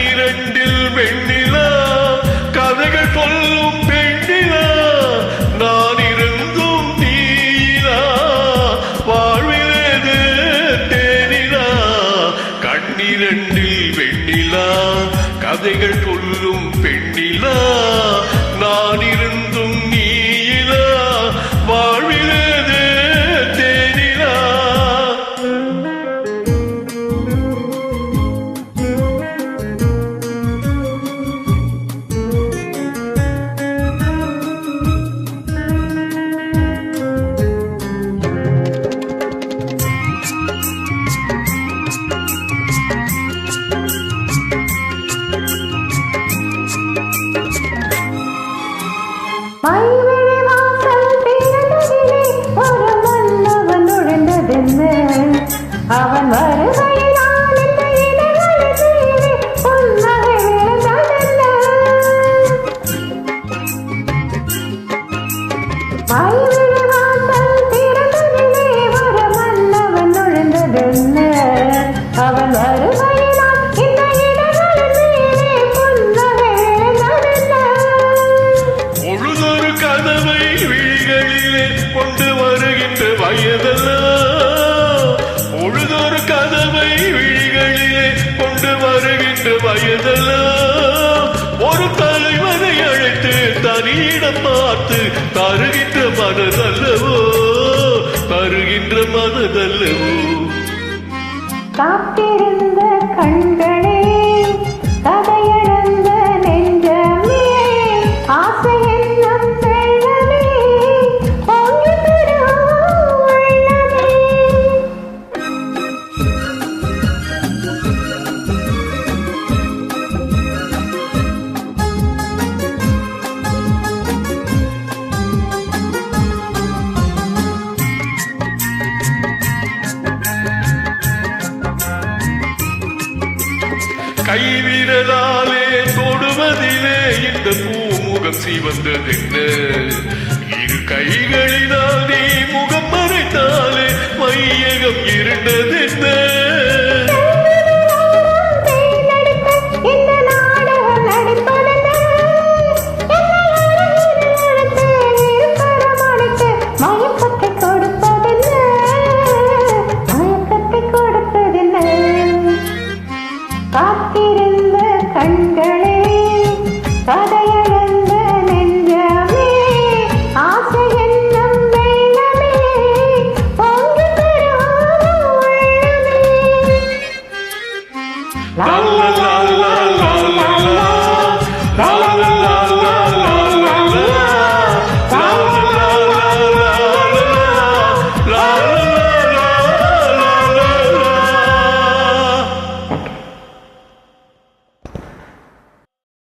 கண்ணிரண்டில் வெண்ணிலா கதைகள் சொல்லும் பெண்ணிலா நான் இருந்தும் நீலா வாழ்விலேது தேனிலா கண்ணிரண்டில் வெண்ணிலா கதைகள் சொல்லும் பெண்ணிலா நான் இருந்தும் நீலா வாழ்விலேது தேனிலா அவன் வருகையினால் இந்த இதழ்களில் புன்னகை விழுந்ததென்ன மைவிழி வாசல் திறந்ததிலே ஒரு மன்னவன் நுழைந்ததென்ன அவன் வருகையினால் இந்த இதழ்களில் புன்னகை விழுந்ததென்ன பொழுதொரு கதவை விழிகளிலே கொண்டு வருகின்ற வயதல்ல பொழுதொரு கதவை விழிகளிலே கொண்டு வருகின்ற வயதல்ல ஒரு தலைவனை அழைத்து தனியிடம் பார்த்து தருகின்ற மனதல்லவோ தருகின்ற மனதல்லவோ காத்திருந்த கண்களே கதையழந்த நெஞ்சமே ஆசை என்னும் செல்லமே பொங்கி பெறும் உள்ளமே கைவிரலாலே தொடுவதிலே இந்த பூமுகம் சிவந்ததென்ன இரு கைகளினால் நீ முகம் மறைத்தாலே மையகம் இருண்டதென்ன காத்திருந்த கண்களே